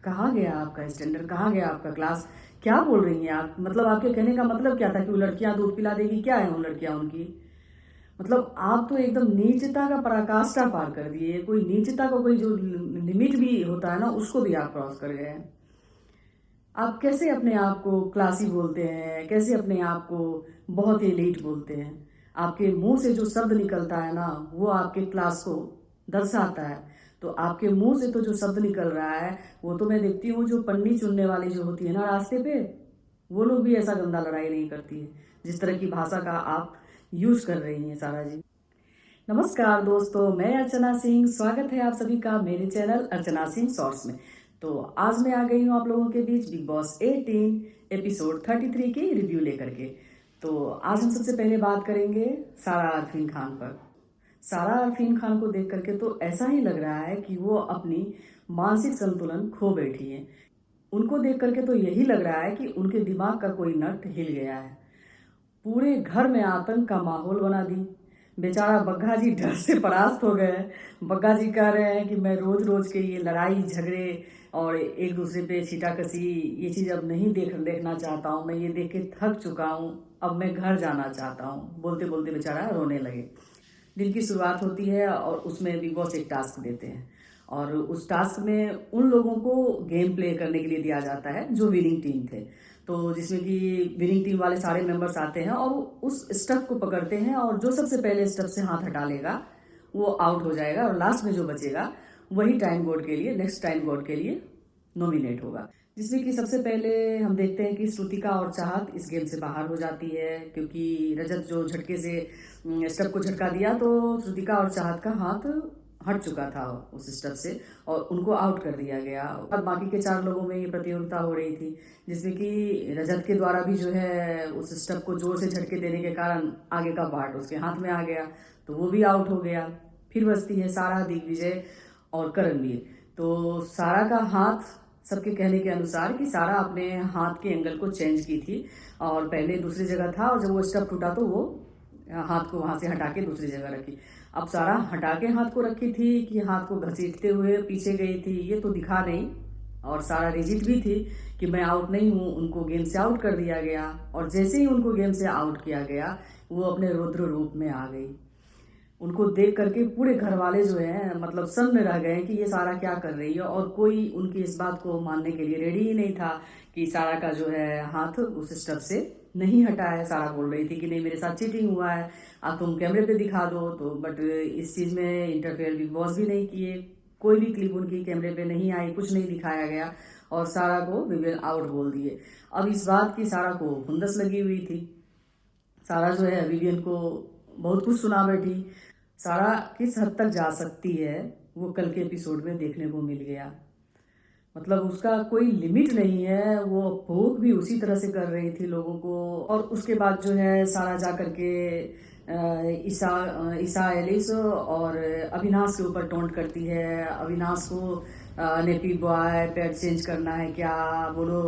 कहाँ गया आपका स्टैंडर्ड, कहाँ गया आपका क्लास? क्या बोल रही हैं आप? मतलब आपके कहने का मतलब क्या था कि वो लड़कियां दूध पिला देगी? क्या है वो लड़कियां उनकी? मतलब आप तो एकदम नीचता का पराकाष्ठा पार कर दिए। कोई नीचता का कोई जो लिमिट भी होता है ना, उसको भी आप क्रॉस कर गए हैं। आप कैसे अपने आप को क्लासी बोलते हैं, कैसे अपने आप को बहुत ही एलीट बोलते हैं? आपके मुंह से जो शब्द निकलता है ना, वो आपके क्लास को दर्शाता है। तो आपके मुंह से तो जो शब्द निकल रहा है, वो तो मैं देखती हूँ जो पन्नी चुनने वाली जो होती है ना रास्ते पे, वो लोग भी ऐसा गंदा लड़ाई नहीं करती है जिस तरह की भाषा का आप यूज कर रही हैं सारा जी। नमस्कार दोस्तों, मैं अर्चना सिंह। स्वागत है आप सभी का मेरे चैनल अर्चना सिंह शॉर्ट्स में। तो आज मैं आ गई हूँ आप लोगों के बीच बिग बॉस 18 एपिसोड 33 की रिव्यू लेकर के। तो आज हम सबसे पहले बात करेंगे सारा अरफीन खान पर। सारा अरफीन खान को देख करके तो ऐसा ही लग रहा है कि वो अपनी मानसिक संतुलन खो बैठी है। उनको देख करके तो यही लग रहा है कि उनके दिमाग का कोई नट हिल गया है। पूरे घर में आतंक का माहौल बना दी। बेचारा बग्गा जी डर से परास्त हो गए। बग्गा जी कह रहे हैं कि मैं रोज रोज के ये लड़ाई झगड़े और एक दूसरे पे छीटाकशी, ये चीज अब नहीं देखना चाहता हूँ। मैं ये देख के थक चुका हूँ। अब मैं घर जाना चाहता हूँ। बोलते बोलते बेचारा रोने लगे। दिन की शुरुआत होती है और उसमें बिग बॉस एक टास्क देते हैं और उस टास्क में उन लोगों को गेम प्ले करने के लिए दिया जाता है जो विनिंग टीम थे। तो जिसमें कि विनिंग टीम वाले सारे मेंबर्स आते हैं और वो उस स्टफ को पकड़ते हैं और जो सबसे पहले स्टफ से हाथ हटा लेगा वो आउट हो जाएगा और लास्ट में जो बचेगा वही टाइम बोर्ड के लिए, नेक्स्ट टाइम बोर्ड के लिए नॉमिनेट होगा। जिसमें कि सबसे पहले हम देखते हैं कि श्रुतिका और चाहत इस गेम से बाहर हो जाती है, क्योंकि रजत जो झटके से स्टफ को झटका दिया तो श्रुतिका और चाहत का हाथ हट चुका था उस स्टफ से और उनको आउट कर दिया गया। और बाकी के 4 लोगों में ये प्रतियोगिता हो रही थी, जिसमें कि रजत के द्वारा भी जो है उस स्टफ को जोर से झटके देने के कारण आगे का पार्ट उसके हाथ में आ गया, तो वो भी आउट हो गया। फिर बचती है सारा, दिग्विजय और करणवीर। तो सारा का हाथ, सबके कहने के अनुसार कि सारा अपने हाथ के एंगल को चेंज की थी और पहले दूसरी जगह था और जब वो स्टफ टूटा तो वो हाथ को वहां से हटा के दूसरी जगह रखी। अब सारा हटा के हाथ को रखी थी कि हाथ को घसीटते हुए पीछे गई थी, ये तो दिखा नहीं। और सारा रिजिट भी थी कि मैं आउट नहीं हूं। उनको गेम से आउट कर दिया गया और जैसे ही उनको गेम से आउट किया गया वो अपने रुद्र रूप में आ गई। उनको देख करके पूरे घर वाले जो है मतलब सन्न रह गए कि ये सारा क्या कर रही है, और कोई उनकी इस बात को मानने के लिए रेडी ही नहीं था कि सारा का जो है हाथ उस स्टफ से नहीं हटा है। सारा बोल रही थी कि नहीं मेरे साथ चीटिंग हुआ है, अब तुम कैमरे पे दिखा दो। तो बट इस चीज में इंटरफेयर बिग बॉस भी नहीं किए। कोई भी क्लिप उनकी कैमरे पे नहीं आई, कुछ नहीं दिखाया गया और सारा को विवियन आउट बोल दिए। अब इस बात की सारा को खुंदस लगी हुई थी। सारा जो है विवियन को बहुत कुछ सुना बैठी। सारा किस हद तक जा सकती है वो कल के एपिसोड में देखने को मिल गया। मतलब उसका कोई लिमिट नहीं है। वो भोग भी उसी तरह से कर रही थी लोगों को। और उसके बाद जो है सारा जा करके ईसा एलिस और अविनाश के ऊपर टोंट करती है। अविनाश को नेपी बॉय पैड चेंज करना है क्या, बोलो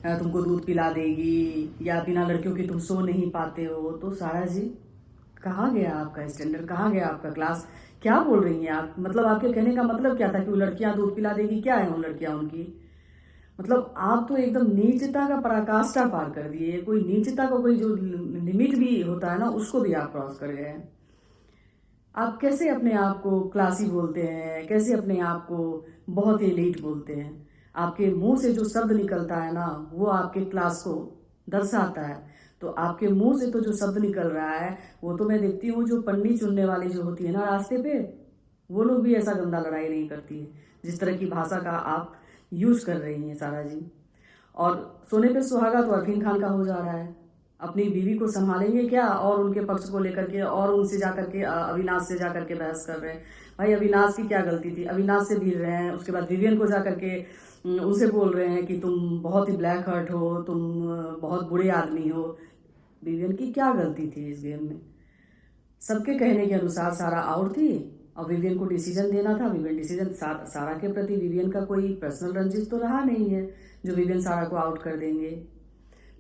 तुमको दूध पिला देगी, या बिना लड़कियों के तुम सो नहीं पाते हो। तो सारा जी, कहाँ गया आपका स्टैंडर्ड, कहाँ गया आपका क्लास? क्या बोल रही हैं आप? मतलब आपके कहने का मतलब क्या था कि वो लड़कियां दूध पिला देगी? क्या है वो लड़कियां उनकी? मतलब आप तो एकदम नीचता का पराकाष्ठा पार कर दिए। कोई नीचता का कोई जो लिमिट भी होता है ना, उसको भी आप क्रॉस कर गए हैं। आप कैसे अपने आप को क्लासी बोलते हैं, कैसे अपने आप को बहुत ही एलीट बोलते हैं? आपके मुंह से जो शब्द निकलता है ना, वो आपके क्लास को दर्शाता है। तो आपके मुंह से तो जो शब्द निकल रहा है, वो तो मैं देखती हूँ जो पन्नी चुनने वाली जो होती है ना रास्ते पे, वो लोग भी ऐसा गंदा लड़ाई नहीं करती है जिस तरह की भाषा का आप यूज कर रही हैं सारा जी। और सोने पे सुहागा तो अरफीन खान का हो जा रहा है। अपनी बीवी को संभालेंगे क्या, और उनके पक्ष को लेकर के और उनसे जाकर के अविनाश से जाकर के बहस कर रहे हैं। भाई अविनाश की क्या गलती थी? अविनाश से भिड़ रहे हैं। उसके बाद विवियन को जाकर के उनसे बोल रहे हैं कि तुम बहुत ही ब्लैक हर्ट हो, तुम बहुत बुरे आदमी हो। विवियन की क्या गलती थी इस गेम में? सबके कहने के अनुसार सारा आउट थी और विवियन को डिसीजन देना था। विवियन डिसीजन सारा के प्रति विवियन का कोई पर्सनल रंजिश तो रहा नहीं है जो विवियन सारा को आउट कर देंगे।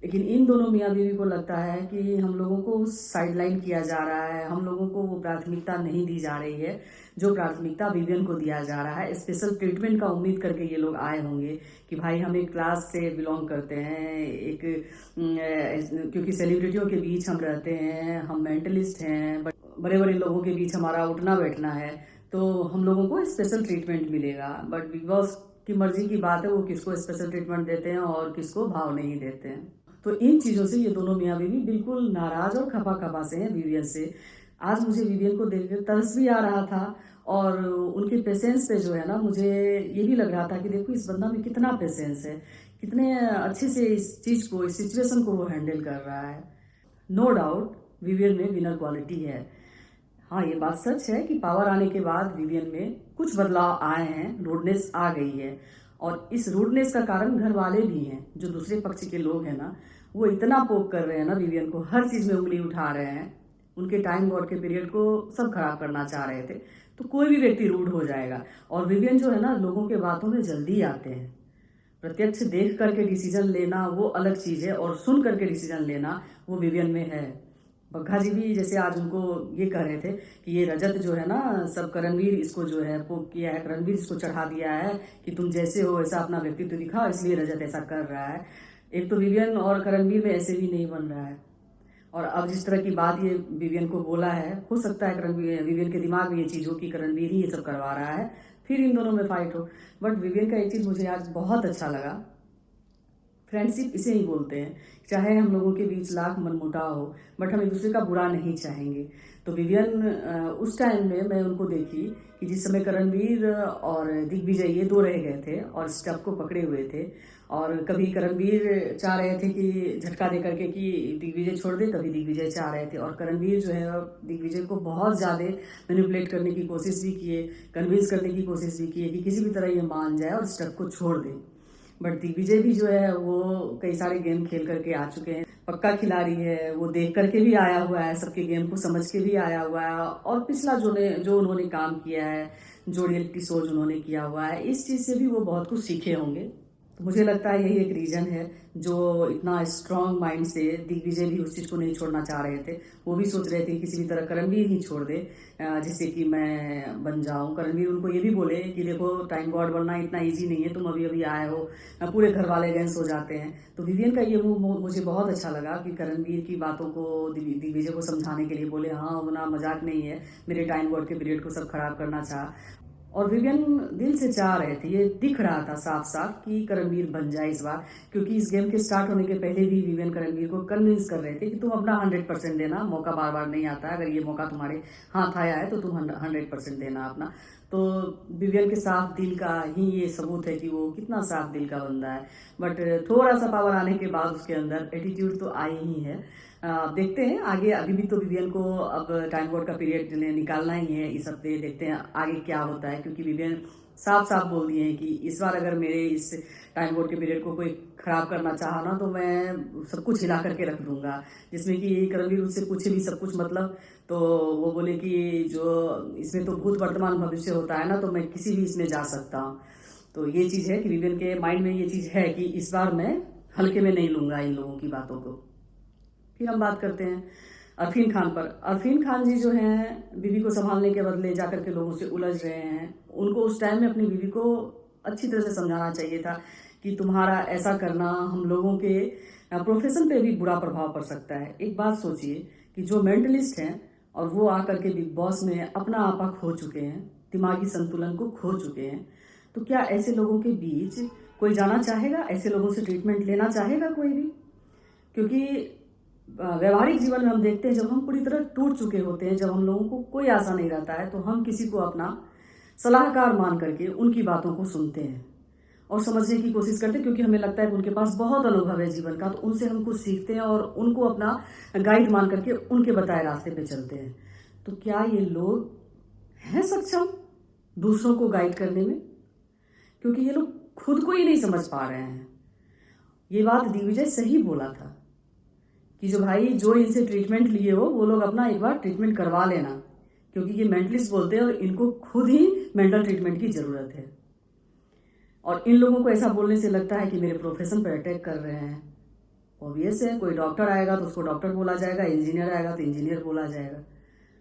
लेकिन इन दोनों मियाँ बीवी को लगता है कि हम लोगों को साइडलाइन किया जा रहा है, हम लोगों को वो प्राथमिकता नहीं दी जा रही है जो प्राथमिकता विवियन को दिया जा रहा है। स्पेशल ट्रीटमेंट का उम्मीद करके ये लोग आए होंगे कि भाई हम एक क्लास से बिलोंग करते हैं, एक क्योंकि सेलिब्रिटियों के बीच हम रहते हैं, हम मेंटलिस्ट हैं, बड़े बड़े लोगों के बीच हमारा उठना बैठना है, तो हम लोगों को स्पेशल ट्रीटमेंट मिलेगा। बट बिग बॉस की मर्जी की बात है वो किसको स्पेशल ट्रीटमेंट देते हैं और किसको भाव नहीं देते हैं। तो इन चीज़ों से ये दोनों मियाँ बीवी बिल्कुल नाराज और खपा खपा से हैं विवियन से। आज मुझे विवियन को देखकर तरस भी आ रहा था और उनके पेशेंस पे जो है ना, मुझे ये भी लग रहा था कि देखो इस बंदा में कितना पेशेंस है, कितने अच्छे से इस चीज़ को, इस सिचुएशन को वो हैंडल कर रहा है। नो डाउट विवियन में विनर क्वालिटी है। हाँ, ये बात सच है कि पावर आने के बाद विवियन में कुछ बदलाव आए हैं, रूडनेस आ गई है। और इस रूडनेस का कारण घर वाले भी हैं, जो दूसरे पक्ष के लोग हैं ना, वो इतना पोक कर रहे हैं ना विवियन को, हर चीज़ में उंगली उठा रहे हैं। उनके टाइम गॉड के पीरियड को सब खराब करना चाह रहे थे, तो कोई भी व्यक्ति रूड हो जाएगा। और विवियन जो है ना, लोगों के बातों में जल्दी आते हैं। प्रत्यक्ष देख करके डिसीजन लेना वो अलग चीज़ है, और सुन करके डिसीजन लेना वो विवियन में है। बग्घा जी भी जैसे आज उनको ये कह रहे थे कि ये रजत जो है ना, सब करणवीर इसको जो है पोक किया है, करणवीर इसको चढ़ा दिया है कि तुम जैसे हो वैसा अपना व्यक्तित्व दिखाओ, इसलिए रजत ऐसा कर रहा है। एक तो विवियन और करणवीर में ऐसे भी नहीं बन रहा है। और अब जिस तरह की बात ये विवियन को बोला है, हो सकता है करणवीर, विवियन के दिमाग में ये चीज़ हो कि करणवीर ही ये सब करवा रहा है, फिर इन दोनों में फाइट हो। बट विवियन का एक चीज़ मुझे आज बहुत अच्छा लगा, फ्रेंडशिप इसे ही बोलते हैं। चाहे हम लोगों के बीच लाख मनमुटाव हो, बट हम एक दूसरे का बुरा नहीं चाहेंगे। तो विवियन उस टाइम में मैं उनको देखी कि जिस समय करणवीर और दिग्विजय ये दो रह गए थे और स्टफ को पकड़े हुए थे, और कभी करणवीर चाह रहे थे कि झटका दे करके कि दिग्विजय छोड़ दे, कभी दिग्विजय चाह रहे थे। और करणवीर जो है दिग्विजय को बहुत ज़्यादा मैनिपुलेट करने की कोशिश भी किए, कन्विंस करने की कोशिश भी किए कि किसी भी तरह ये मान जाए और स्टफ को छोड़ दे। बट दिग्विजय भी जो है वो कई सारे गेम खेल करके आ चुके हैं, पक्का खिलाड़ी है, वो देख करके भी आया हुआ है, सबके गेम को समझ के भी आया हुआ है। और पिछला जो उन्होंने काम किया है, जो रियलिटी शोज उन्होंने किया हुआ है, इस चीज़ से भी वो बहुत कुछ सीखे होंगे। तो मुझे लगता है यही एक रीज़न है जो इतना स्ट्रांग माइंड से दिग्विजय भी उस चीज़ को नहीं छोड़ना चाह रहे थे। वो भी सोच रहे थे किसी भी तरह करणवीर ही छोड़ दे, जिससे कि मैं बन जाऊं। करणवीर उनको ये भी बोले कि देखो टाइम गॉड बनना इतना इजी नहीं है, तुम अभी अभी आए हो, पूरे घर वाले अगेंस्ट हो जाते हैं। तो विवियन का ये मूव मुझे बहुत अच्छा लगा कि करणवीर की बातों को दिग्विजय को समझाने के लिए बोले, हाँ उतना मजाक नहीं है, मेरे टाइम गॉड के पीरियड को सब खराब करना चाह। और विवियन दिल से चाह रहे थे, ये दिख रहा था साफ साफ कि करणवीर बन जाए इस बार, क्योंकि इस गेम के स्टार्ट होने के पहले भी विवियन करणवीर को कन्विंस कर रहे थे कि तुम अपना 100% देना, मौका बार बार नहीं आता है, अगर ये मौका तुम्हारे हाथ आया है तो तुम 100% देना अपना। तो विवियन के साफ दिल का ही ये सबूत है कि वो कितना साफ दिल का बंदा है। बट थोड़ा सा पावर आने के बाद उसके अंदर एटीट्यूड तो आई ही है। देखते हैं आगे, अभी भी तो विवियन को अब टाइम गॉड का पीरियड निकालना ही है इस हफ्ते, देखते हैं आगे क्या होता है। क्योंकि विवियन साफ साफ बोल दिए हैं कि इस बार अगर मेरे इस टाइम गॉड के पीरियड को कोई खराब करना चाहा ना, तो मैं सब कुछ हिला करके रख दूंगा। जिसमें कि करणवीर उससे पूछे भी सब कुछ, मतलब तो वो बोले कि जो इसमें तो भूत वर्तमान भविष्य होता है ना, तो मैं किसी भी इसमें जा सकता हूँ। तो ये चीज़ है कि विवियन के माइंड में ये चीज़ है कि इस बार मैं हल्के में नहीं लूंगा इन लोगों की बातों को। फिर हम बात करते हैं अरफीन खान पर। अरफीन खान जी जो हैं, बीवी को संभालने के बदले जाकर के लोगों से उलझ रहे हैं। उनको उस टाइम में अपनी बीवी को अच्छी तरह से समझाना चाहिए था कि तुम्हारा ऐसा करना हम लोगों के प्रोफेशन पे भी बुरा प्रभाव पड़ सकता है। एक बात सोचिए कि जो मेंटलिस्ट हैं और वो आकर के बिग बॉस में अपना आपा खो चुके हैं, दिमागी संतुलन को खो चुके हैं, तो क्या ऐसे लोगों के बीच कोई जाना चाहेगा? ऐसे लोगों से ट्रीटमेंट लेना चाहेगा कोई भी? क्योंकि व्यवहारिक जीवन में हम देखते हैं जब हम पूरी तरह टूट चुके होते हैं, जब हम लोगों को कोई आशा नहीं रहता है, तो हम किसी को अपना सलाहकार मान करके उनकी बातों को सुनते हैं और समझने की कोशिश करते हैं, क्योंकि हमें लगता है कि उनके पास बहुत अनुभव है जीवन का, तो उनसे हम कुछ सीखते हैं और उनको अपना गाइड मान करके उनके बताए रास्ते पे चलते हैं। तो क्या ये लोग हैं सक्षम दूसरों को गाइड करने में? क्योंकि ये लोग खुद को ही नहीं समझ पा रहे हैं। ये बात दिग्विजय सही बोला था कि जो भाई जो इनसे ट्रीटमेंट लिए हो वो लोग अपना एक बार ट्रीटमेंट करवा लेना, क्योंकि ये मेंटलिस्ट बोलते हैं और इनको खुद ही मेंटल ट्रीटमेंट की ज़रूरत है। और इन लोगों को ऐसा बोलने से लगता है कि मेरे प्रोफेशन पर अटैक कर रहे हैं। ऑब्वियस है, कोई डॉक्टर आएगा तो उसको डॉक्टर बोला जाएगा, इंजीनियर आएगा तो इंजीनियर बोला जाएगा।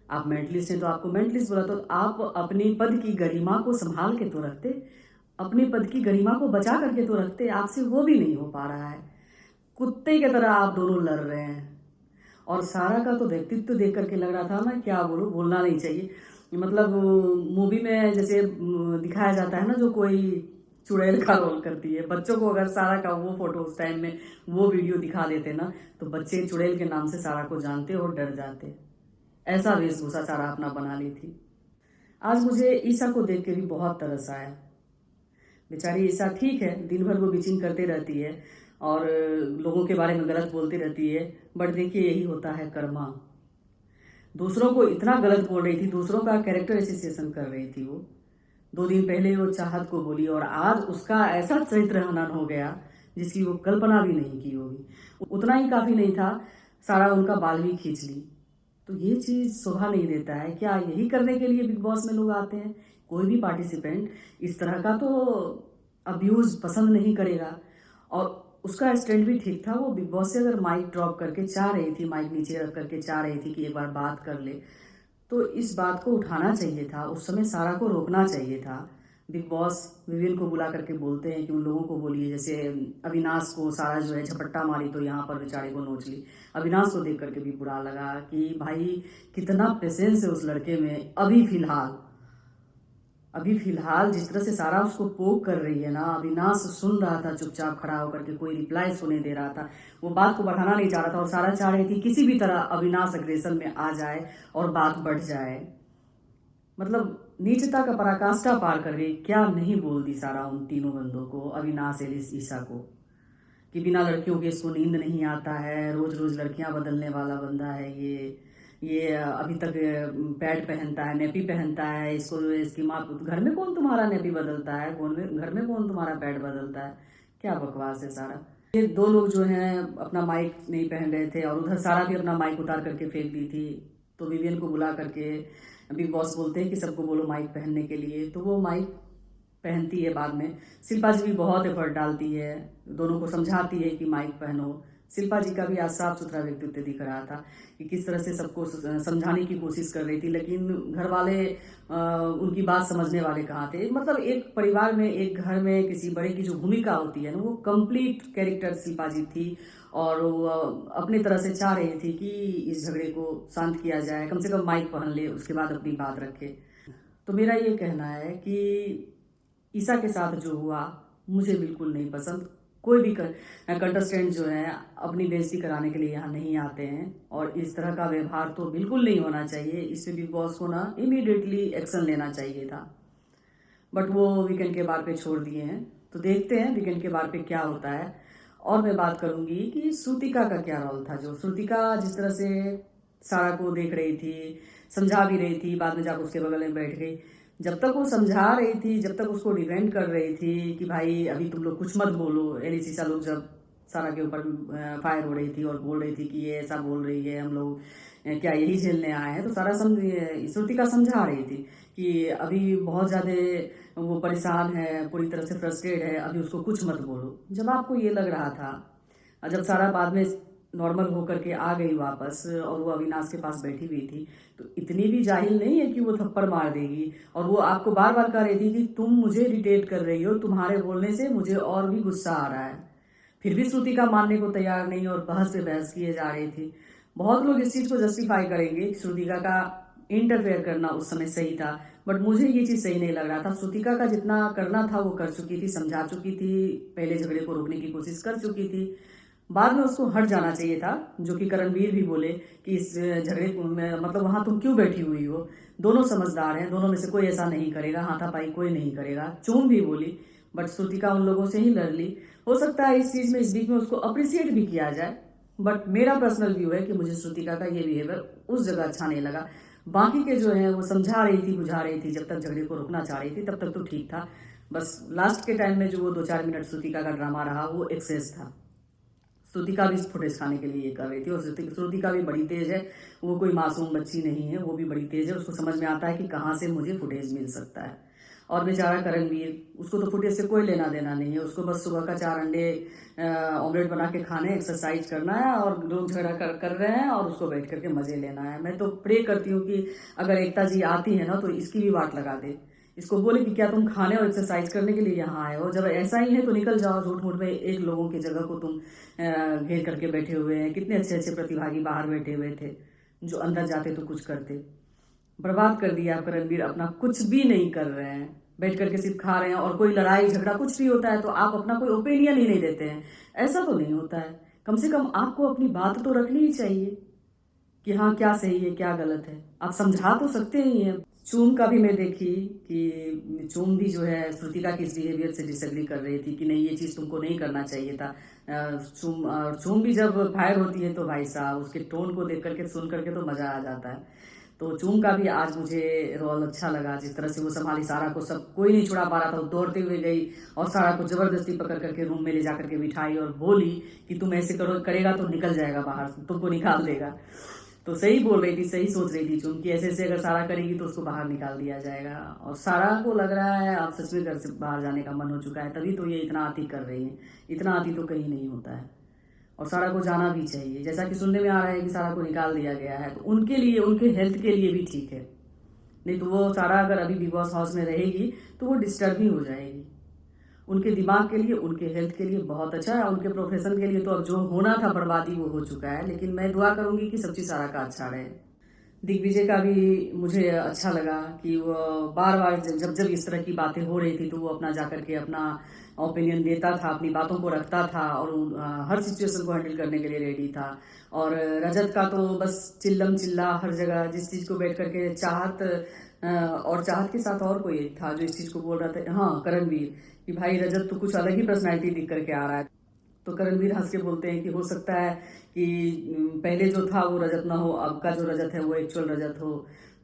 आप मेंटलिस्ट हैं तो आपको मेंटलिस्ट बोला। तो आप अपनी पद की गरिमा को संभाल के तो रखते, अपने पद की गरिमा को बचा करके तो रखते। आपसे वो भी नहीं हो पा रहा है। कुत्ते की तरह आप दोनों लड़ रहे हैं। और सारा का तो व्यक्तित्व देख करके लग रहा था, मैं क्या बोलूं, बोलना नहीं चाहिए। मतलब मूवी में जैसे दिखाया जाता है ना, जो कोई चुड़ैल का रोल करती है, बच्चों को अगर सारा का वो फोटो उस टाइम में वो वीडियो दिखा देते ना, तो बच्चे चुड़ैल के नाम से सारा को जानते और डर जाते। ऐसा वेशभूषा सारा अपना बना ली थी। आज मुझे ईसा को देख के भी बहुत तरस आया। बेचारी ईसा ठीक है, दिन भर वो बिचिंग करते रहती है और लोगों के बारे में गलत बोलती रहती है, बट देखिए यही होता है कर्मा। दूसरों को इतना गलत बोल रही थी, दूसरों का कैरेक्टर एसोसिएशन कर रही थी वो। 2 दिन पहले वो चाहत को बोली और आज उसका ऐसा चरित्र हनन हो गया जिसकी वो कल्पना भी नहीं की होगी। उतना ही काफी नहीं था, सारा उनका बाल भी खींच ली। तो ये चीज शोभा नहीं देता है क्या? यही करने के लिए बिग बॉस में लोग आते हैं? कोई भी पार्टिसिपेंट इस तरह का तो अब्यूज पसंद नहीं करेगा। और उसका स्टैंड भी ठीक था। वो बिग बॉस से अगर माइक ड्रॉप करके चाह रही थी, माइक नीचे रख करके चाह रही थी कि एक बार बात कर ले, तो इस बात को उठाना चाहिए था। उस समय सारा को रोकना चाहिए था। बिग बॉस विविन को बुला करके बोलते हैं कि उन लोगों को बोलिए, जैसे अविनाश को सारा जो है झपट्टा मारी तो यहाँ पर बेचारे को नोच ली। अविनाश को देख करके भी बुरा लगा कि भाई कितना पेशेंस है उस लड़के में। अभी फिलहाल जिस तरह से सारा उसको पोक कर रही है ना, अविनाश सुन रहा था चुपचाप खड़ा होकर के, कोई रिप्लाई सुने दे रहा था। वो बात को बढ़ाना नहीं चाह रहा था और सारा चाह रही थी किसी भी तरह अविनाश अग्रेसन में आ जाए और बात बढ़ जाए। मतलब नीचता का पराकाष्ठा पार कर गई। क्या नहीं बोल दी सारा उन तीनों बंदों को, अविनाश, एलिस, ईसा को, कि बिना लड़कियों के इसको नींद नहीं आता है, रोज रोज लड़कियां बदलने वाला बंदा है ये अभी तक पैड पहनता है, नेपी पहनता है, इसको इसकी माँ, घर में कौन तुम्हारा नेपी बदलता है, घर में कौन तुम्हारा पैड बदलता है? क्या बकवास है सारा। ये 2 लोग जो हैं अपना माइक नहीं पहन रहे थे और उधर सारा भी अपना माइक उतार करके फेंक दी थी। तो विवियन को बुला करके बिग बॉस बोलते हैं कि सबको बोलो माइक पहनने के लिए, तो वो माइक पहनती है। बाद में शिल्पा जी भी बहुत एफर्ट डालती है, दोनों को समझाती है कि माइक पहनो। शिल्पा जी का भी आज साफ सुथरा व्यक्तित्व दिख रहा था कि किस तरह से सबको समझाने की कोशिश कर रही थी, लेकिन घर वाले उनकी बात समझने वाले कहाँ थे। मतलब एक परिवार में, एक घर में किसी बड़े की जो भूमिका होती है ना, वो कंप्लीट कैरेक्टर शिल्पा जी थी और वो अपनी तरह से चाह रही थी कि इस झगड़े को शांत किया जाए, कम से कम माइक पहन ले, उसके बाद अपनी बात रखे। तो मेरा ये कहना है कि ईसा के साथ जो हुआ मुझे बिल्कुल नहीं पसंद। कोई भी कंटेस्टेंट जो है अपनी बेइज्जती कराने के लिए यहाँ नहीं आते हैं और इस तरह का व्यवहार तो बिल्कुल नहीं होना चाहिए। इस पे बिग बॉस को ना इमीडिएटली एक्शन लेना चाहिए था, बट वो वीकेंड के बार पे छोड़ दिए हैं। तो देखते हैं वीकेंड के बार पे क्या होता है। और मैं बात करूंगी कि श्रुतिका का क्या रोल था। जो श्रुतिका जिस तरह से सारा को देख रही थी, समझा भी रही थी, बाद में जाकर उसके बगल में बैठ गई। जब तक वो समझा रही थी, जब तक उसको डिफेंड कर रही थी कि भाई अभी तुम लोग कुछ मत बोलो, एलिसीसा लोग जब सारा के ऊपर फायर हो रही थी और बोल रही थी कि ये ऐसा बोल रही है, हम लोग क्या यही झेलने आए हैं, तो सारा श्रुतिका समझा रही थी कि अभी बहुत ज्यादा वो परेशान है, पूरी तरह से फ्रस्ट्रेट है, अभी उसको कुछ मत बोलो। जब आपको ये लग रहा था, जब सारा बाद में नॉर्मल होकर के आ गई वापस और वो अविनाश के पास बैठी हुई थी, तो इतनी भी जाहिल नहीं है कि वो थप्पड़ मार देगी। और वो आपको बार बार कह रही थी कि तुम मुझे इरिटेट कर रही हो, तुम्हारे बोलने से मुझे और भी गुस्सा आ रहा है। फिर भी श्रुतिका मानने को तैयार नहीं और बहस पे बहस किए जा रही थी। बहुत लोग इस चीज को जस्टिफाई करेंगे, श्रुतिका का इंटरफेयर करना उस समय सही था, बट मुझे ये चीज सही नहीं लग रहा था। श्रुतिका का जितना करना था वो कर चुकी थी, समझा चुकी थी, पहले झगड़े को रोकने की कोशिश कर चुकी थी। बाद में उसको हट जाना चाहिए था, जो कि करणवीर भी बोले कि इस झगड़े में मतलब वहां तुम क्यों बैठी हुई हो। दोनों समझदार हैं, दोनों में से कोई ऐसा नहीं करेगा, हाथापाई कोई नहीं करेगा। चूम भी बोली, बट श्रुतिका उन लोगों से ही लड़ ली। हो सकता है इस चीज में, इस बीच में उसको अप्रिशिएट भी किया जाए, बट मेरा पर्सनल व्यू है कि मुझे श्रुतिका का ये बिहेवियर उस जगह अच्छा नहीं लगा। बाकी के जो है वो समझा रही थी, बुझा रही थी, जब तक झगड़े को रोकना चाह रही थी तब तक तो ठीक था। बस लास्ट के टाइम में जो वो 2-4 मिनट श्रुतिका का ड्रामा रहा वो एक्सेस था। श्रुतिका भी फुटेज खाने के लिए ये कर रही थी और श्रुतिका भी बड़ी तेज है, वो कोई मासूम बच्ची नहीं है, वो भी बड़ी तेज है, उसको समझ में आता है कि कहाँ से मुझे फुटेज मिल सकता है। और बेचारा करणवीर, उसको तो फुटेज से कोई लेना देना नहीं है, उसको बस सुबह का 4 अंडे ऑमलेट बना के खाने, एक्सरसाइज करना है, और लोग झगड़ा कर रहे हैं और उसको बैठ करके मजे लेना है। मैं तो प्रे करती हूँ कि अगर एकता जी आती है ना तो इसकी भी वाट लगा दे, इसको बोले कि क्या तुम खाने और एक्सरसाइज करने के लिए यहाँ आए हो? जब ऐसा ही है तो निकल जाओ, झूठ मूठ में एक लोगों की जगह को तुम घेर करके बैठे हुए हैं। कितने अच्छे अच्छे प्रतिभागी बाहर बैठे हुए थे जो अंदर जाते तो कुछ करते। बर्बाद कर दिया आप रणवीर, अपना कुछ भी नहीं कर रहे हैं, बैठ करके सिर्फ खा रहे हैं। और कोई लड़ाई झगड़ा कुछ भी होता है तो आप अपना कोई ओपिनियन ही नहीं देते हैं। ऐसा तो नहीं होता है, कम से कम आपको अपनी बात तो रखनी ही चाहिए कि हाँ क्या सही है क्या गलत है, आप समझा तो सकते ही हैं। चूम का भी मैं देखी कि चूम भी जो है श्रुतिका की इस बिहेवियर से डिसएग्री कर रही थी कि नहीं ये चीज़ तुमको नहीं करना चाहिए था। चूम भी जब फायर होती है तो भाई साहब उसके टोन को देख करके सुन करके तो मजा आ जाता है। तो चूम का भी आज मुझे रोल अच्छा लगा, जिस तरह से वो संभाली सारा को, सब कोई नहीं छुड़ा पा रहा था, वो दौड़ते हुए गई और सारा को जबरदस्ती पकड़ करके रूम में ले जा करके बिठाई और बोली कि तुम ऐसे करेगा तो निकल जाएगा बाहर, तुमको निकाल देगा। तो सही बोल रही थी, सही सोच रही थी चुन कि ऐसे ऐसे अगर सारा करेगी तो उसको बाहर निकाल दिया जाएगा। और सारा को लग रहा है अब सच में घर से बाहर जाने का मन हो चुका है, तभी तो ये इतना अति कर रही है। इतना अति तो कहीं नहीं होता है और सारा को जाना भी चाहिए। जैसा कि सुनने में आ रहा है कि सारा को निकाल दिया गया है तो उनके लिए, उनके हेल्थ के लिए भी ठीक है। नहीं तो वो सारा अगर अभी बिग बॉस हाउस में रहेगी तो वो डिस्टर्ब ही हो जाएगी। उनके दिमाग के लिए, उनके हेल्थ के लिए बहुत अच्छा है। उनके प्रोफेशन के लिए तो अब जो होना था बर्बादी वो हो चुका है, लेकिन मैं दुआ करूंगी कि सब चीज सारा का अच्छा रहे। दिग्विजय का भी मुझे अच्छा लगा कि वो बार बार जब जब इस तरह की बातें हो रही थी तो वो अपना जाकर के अपना ओपिनियन देता था, अपनी बातों को रखता था और हर सिचुएशन को हैंडल करने के लिए रेडी था। और रजत का तो बस चिल्लम चिल्ला हर जगह, जिस चीज को बैठ करके चाहत और चाहत के साथ और कोई एक था जो इस चीज को बोल रहा था, हाँ करणवीर, कि भाई रजत तो कुछ अलग ही पर्सनैलिटी दिख करके आ रहा है। तो करणवीर हंस के बोलते हैं कि हो सकता है कि पहले जो था वो रजत ना हो, अब का जो रजत है वो एक्चुअल रजत हो।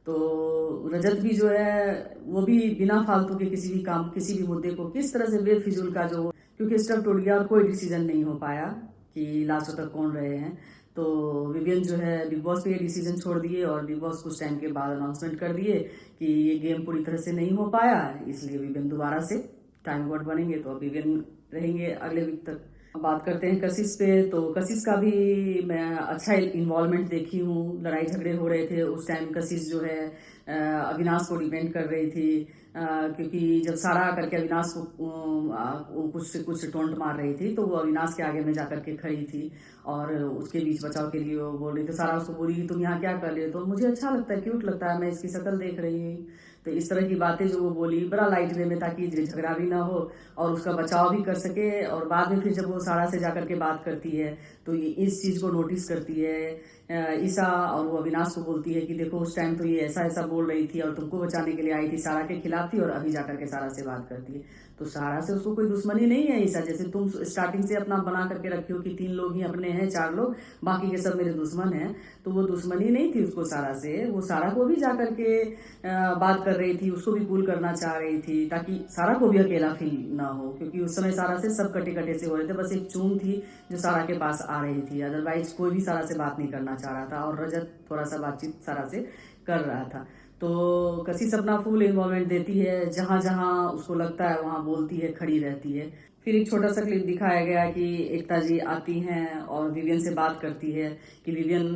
तो रजत भी जो है वो भी बिना फालतू के किसी भी काम, किसी भी मुद्दे को किस तरह से बेफिजूल का जो, क्योंकि स्टफ टूट गया और कोई डिसीजन नहीं हो पाया कि लास्ट तक कौन रहे हैं। तो विवियन जो है बिग बॉस पे ये डिसीजन छोड़ दिए और बिग बॉस कुछ टाइम के बाद अनाउंसमेंट कर दिए कि ये गेम पूरी तरह से नहीं हो पाया, इसलिए विवियन दोबारा से टाइम वर्ड बनेंगे। तो अब विवियन रहेंगे अगले वीक तक। बात करते हैं कशिश पे, तो कशिश का भी मैं अच्छा इन्वॉल्वमेंट देखी हूँ। लड़ाई झगड़े हो रहे थे उस टाइम कशिश जो है अविनाश को डिपेंड कर रही थी, क्योंकि जब सारा करके अविनाश को कुछ से कुछ टोंट मार रही थी तो वो अविनाश के आगे में जाकर के खड़ी थी और उसके बीच बचाव के लिए वो बोल रही थी। सारा उसको बोली कि तुम यहाँ क्या कर रहे हो? तो मुझे अच्छा लगता है, क्यूट लगता है, मैं इसकी शक्ल देख रही हूँ। तो इस तरह की बातें जो वो बोली बड़ा लाइट वे में, ताकि झगड़ा भी ना हो और उसका बचाव भी कर सके। और बाद में फिर जब वो सारा से जाकर के बात करती है तो ये इस चीज को नोटिस करती है ईसा, और वो अविनाश को बोलती है कि देखो उस टाइम तो ये ऐसा ऐसा बोल रही थी और तुमको बचाने के लिए आई थी, सारा के खिलाफ थी, और अभी जाकर के सारा से बात करती है। तो सारा से उसको कोई दुश्मनी नहीं है ईसा, जैसे तुम स्टार्टिंग से अपना बना करके रखी हो कि 3 लोग ही अपने हैं, 4 लोग बाकी के सब मेरे दुश्मन हैं। तो वो दुश्मनी नहीं थी उसको सारा से, वो सारा को भी जाकर के बात कर रही थी, उसको भी कूल करना चाह रही थी ताकि सारा को भी अकेला फील ना हो, क्योंकि उस समय सारा से सब कटे कटे से हो रहे थे। बस एक चूम थी जो सारा के पास आ रही थी, अदरवाइज कोई भी सारा से बात नहीं करना चाह रहा था और रजत थोड़ा सा बातचीत सारा से कर रहा था। तो कशिश अपना फुल इन्वॉल्वमेंट देती है, जहां जहां उसको लगता है वहां बोलती है, खड़ी रहती है। फिर एक छोटा सा क्लिप दिखाया गया कि एकता जी आती हैं और विवियन से बात करती है कि विवियन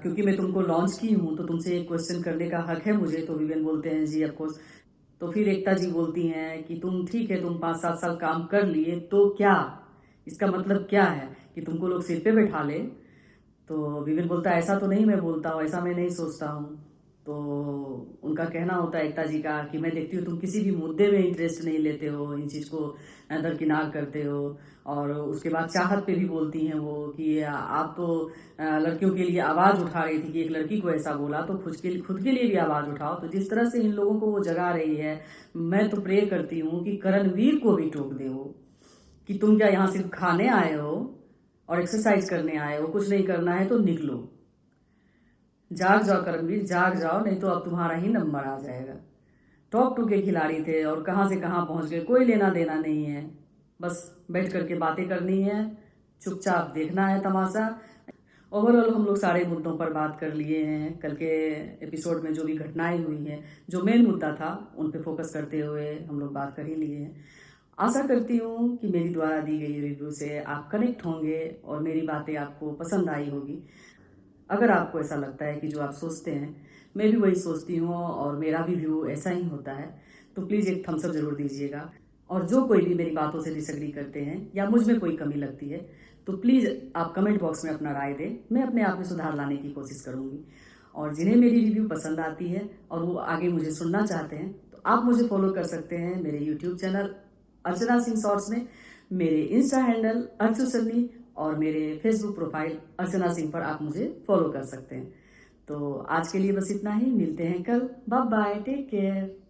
क्योंकि मैं तुमको लॉन्च की हूँ तो तुमसे एक क्वेश्चन करने का हक है मुझे। तो विवियन बोलते हैं जी ऑफकोर्स। तो फिर एकता जी बोलती हैं कि तुम ठीक है, तुम 5-7 साल काम कर लिए तो क्या, इसका मतलब क्या है कि तुमको लोग सिर पे बैठा ले? तो विवेक बोलता है ऐसा तो नहीं मैं बोलता हूँ, ऐसा मैं नहीं सोचता हूँ। तो उनका कहना होता है एकता जी का कि मैं देखती हूँ तुम किसी भी मुद्दे में इंटरेस्ट नहीं लेते हो, इन चीज़ को दरकिनार करते हो। और उसके बाद चाहत पे भी बोलती हैं वो कि आप तो लड़कियों के लिए आवाज़ उठा रही थी कि एक लड़की को ऐसा बोला तो खुद के लिए भी आवाज़ उठाओ। तो जिस तरह से इन लोगों को वो जगा रही है, मैं तो प्रे करती हूँ कि करणवीर को भी टोक दे वो कि तुम क्या यहाँ सिर्फ खाने आए हो और एक्सरसाइज करने आए हो, कुछ नहीं करना है तो निकलो। जाग जाओ करणवीर, जाग जाओ, नहीं तो अब तुम्हारा ही नंबर आ जाएगा। टॉप 2 के खिलाड़ी थे और कहाँ से कहाँ पहुंच गए, कोई लेना देना नहीं है, बस बैठ करके बातें करनी है, चुपचाप देखना है तमाशा। ओवरऑल हम लोग सारे मुद्दों पर बात कर लिए हैं। कल के एपिसोड में जो भी घटनाएं हुई हैं, जो मेन मुद्दा था उन पे फोकस करते हुए हम लोग बात कर ही लिए हैं। आशा करती हूँ कि मेरी द्वारा दी गई रिव्यू से आप कनेक्ट होंगे और मेरी बातें आपको पसंद आई होगी। अगर आपको ऐसा लगता है कि जो आप सोचते हैं मैं भी वही सोचती हूँ और मेरा भी व्यू ऐसा ही होता है, तो प्लीज़ एक थम्स अप जरूर दीजिएगा। और जो कोई भी मेरी बातों से डिसएग्री करते हैं या मुझ में कोई कमी लगती है, तो प्लीज़ आप कमेंट बॉक्स में अपना राय दें। मैं अपने आप में सुधार लाने की कोशिश करूँगी। और जिन्हें मेरी रिव्यू पसंद आती है और वो आगे मुझे सुनना चाहते हैं, तो आप मुझे फॉलो कर सकते हैं मेरे YouTube channel Archana Singh shorts में, मेरे इंस्टा हैंडल अर्चू सन्नी और मेरे फेसबुक प्रोफाइल अर्चना सिंह पर आप मुझे फॉलो कर सकते हैं। तो आज के लिए बस इतना ही। मिलते हैं कल। Bye bye, take care.